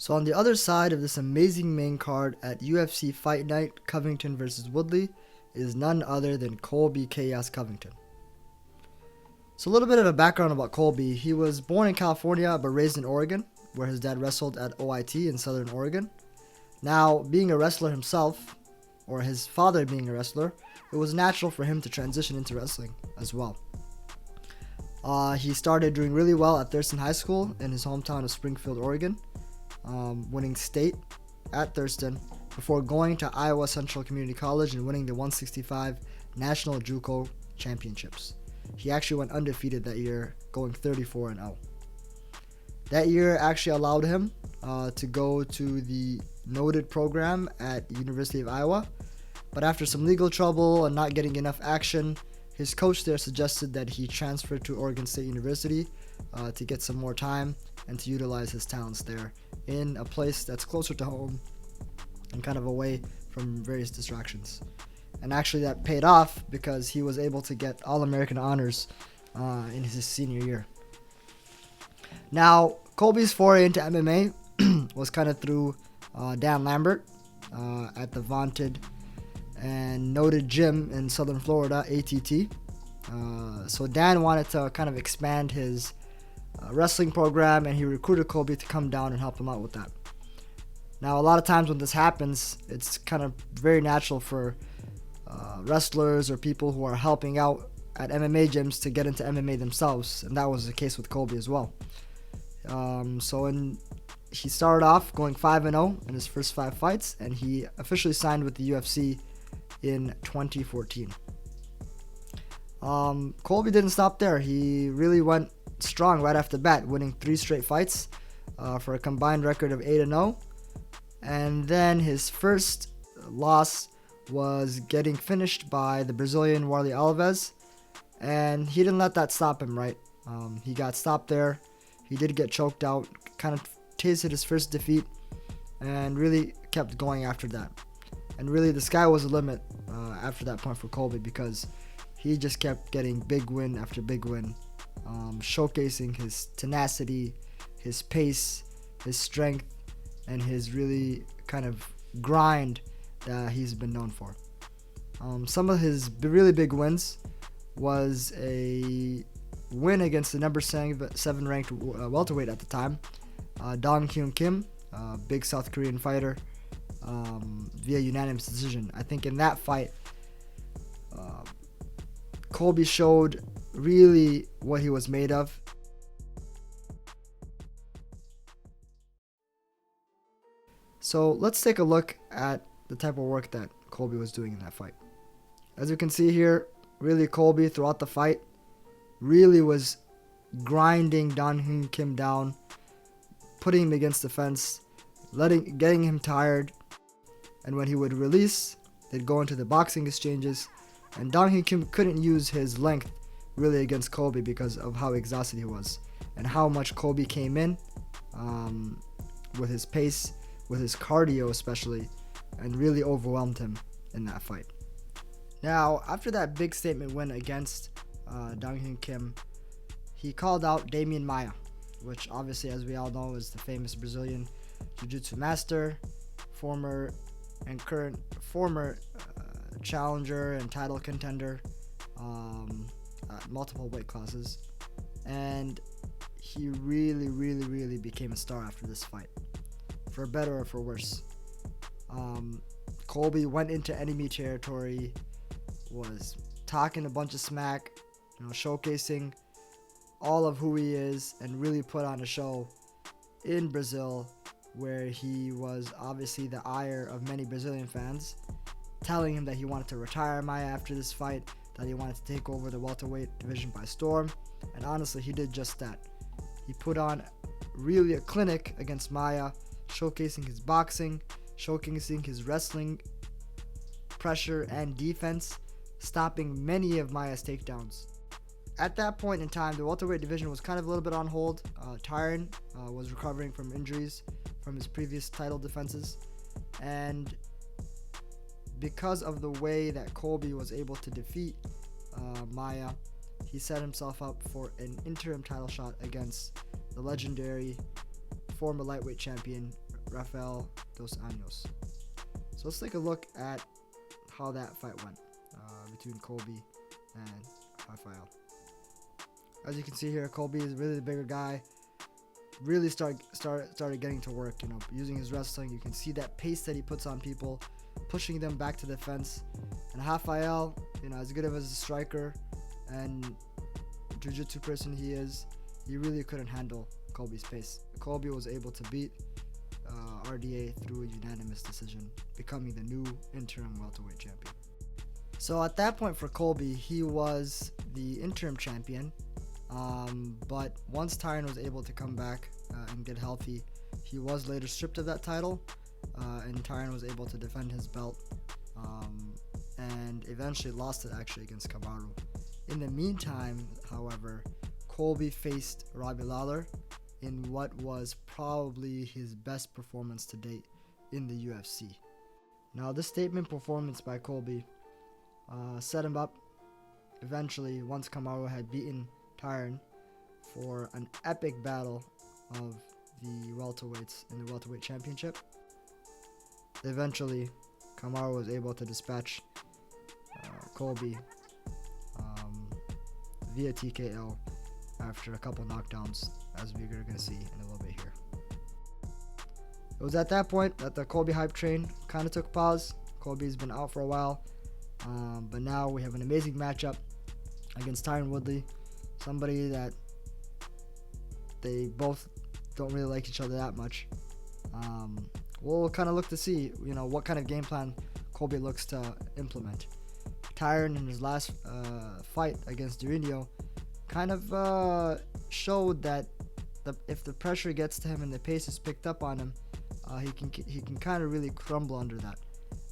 So on the other side of this amazing main card at UFC Fight Night, Covington versus Woodley, is none other than Colby Chaos Covington. So a little bit of a background about Colby. He was born in California but raised in Oregon, where his dad wrestled at OIT in Southern Oregon. Now, being a wrestler himself, or his father being a wrestler, it was natural for him to transition into wrestling as well. He started doing really well at Thurston High School in his hometown of Springfield, Oregon, winning state at Thurston before going to Iowa Central Community College and winning the 165 National JUCO Championships. He actually went undefeated that year, going 34-0. That year actually allowed him to go to the noted program at University of Iowa, but after some legal trouble and not getting enough action, his coach there suggested that he transfer to Oregon State University to get some more time and to utilize his talents there in a place that's closer to home and kind of away from various distractions. And actually that paid off because he was able to get All-American honors in his senior year. Now, Colby's foray into MMA was kind of through Dan Lambert at the vaunted and noted gym in Southern Florida, ATT. So Dan wanted to kind of expand his wrestling program, and he recruited Colby to come down and help him out with that. Now, a lot of times when this happens, it's kind of very natural for wrestlers or people who are helping out at MMA gyms to get into MMA themselves, and that was the case with Colby as well. He started off going 5-0 in his first 5 fights, and he officially signed with the UFC in 2014. Colby didn't stop there. He really went strong right after the bat, winning 3 straight fights for a combined record of 8-0. And then his first loss was getting finished by the Brazilian Warley Alves, and he didn't let that stop him, right? He got stopped there. He did get choked out, kind of tasted his first defeat, and really kept going after that. And really the sky was the limit after that point for Colby, because he just kept getting big win after big win, showcasing his tenacity, his pace, his strength, and his really kind of grind that he's been known for. Some of his really big wins was a win against the number 7 ranked welterweight at the time, Dong Hyun Kim, big South Korean fighter, via unanimous decision. I think in that fight, Colby showed really what he was made of. So let's take a look at the type of work that Colby was doing in that fight. As you can see here, really Colby throughout the fight really was grinding Dong Hyun Kim down, putting him against the fence, getting him tired, and when he would release, they'd go into the boxing exchanges, and Dong Hyun Kim couldn't use his length really against Colby because of how exhausted he was and how much Colby came in with his pace, with his cardio especially, and really overwhelmed him in that fight. Now, after that big statement win against Dong Hyun Kim, he called out Damian Maia, which obviously, as we all know, is the famous Brazilian jiu-jitsu master, former challenger and title contender at multiple weight classes, and he really became a star after this fight, for better or for worse. Colby went into enemy territory, was talking a bunch of smack, showcasing all of who he is, and really put on a show in Brazil, where he was obviously the ire of many Brazilian fans, telling him that he wanted to retire Maia after this fight, that he wanted to take over the welterweight division by storm, and honestly, he did just that. He put on really a clinic against Maia, showcasing his boxing, showcasing his wrestling pressure and defense, stopping many of Maia's takedowns. At that point in time, the welterweight division was kind of a little bit on hold. Tyron was recovering from injuries from his previous title defenses, and because of the way that Colby was able to defeat Maia, he set himself up for an interim title shot against the legendary former lightweight champion Rafael dos Anjos. So let's take a look at how that fight went between Colby and Rafael. As you can see here, Colby is really the bigger guy. Really started getting to work, using his wrestling. You can see that pace that he puts on people, pushing them back to the fence. And Rafael, as good of as a striker and jiu-jitsu person he is, he really couldn't handle Colby's pace. Colby was able to beat RDA through a unanimous decision, becoming the new interim welterweight champion. So at that point for Colby, he was the interim champion. But once Tyron was able to come back and get healthy, he was later stripped of that title, and Tyron was able to defend his belt, and eventually lost it actually against Kamaru. In the meantime, however, Colby faced Robbie Lawler in what was probably his best performance to date in the UFC. Now, this statement performance by Colby set him up eventually once Kamaru had beaten Tyron for an epic battle of the welterweights in the welterweight championship. Eventually, Kamaru was able to dispatch Colby via TKO after a couple knockdowns, as we're going to see in a little bit here. It was at that point that the Colby hype train kind of took pause. Colby's been out for a while, but now we have an amazing matchup against Tyron Woodley, somebody that they both don't really like each other that much. We'll kind of look to see, what kind of game plan Colby looks to implement. Tyron in his last fight against Durinho kind of showed that if the pressure gets to him and the pace is picked up on him, he can kind of really crumble under that.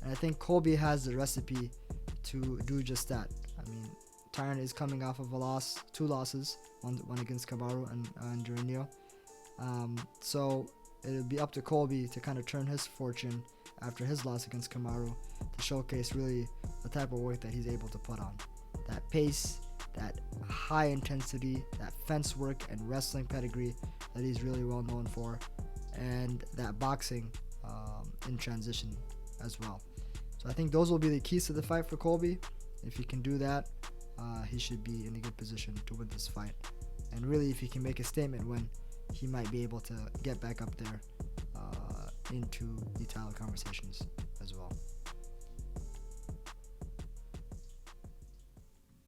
And I think Colby has the recipe to do just that. I mean, Tyron is coming off of two losses, one against Kamaru and Durinho. So it'll be up to Colby to kind of turn his fortune after his loss against Kamaru to showcase really the type of work that he's able to put on. That pace, that high intensity, that fence work and wrestling pedigree that he's really well known for, and that boxing in transition as well. So I think those will be the keys to the fight for Colby. If he can do that, he should be in a good position to win this fight. And really, if he can make a statement win, he might be able to get back up there into the title conversations as well.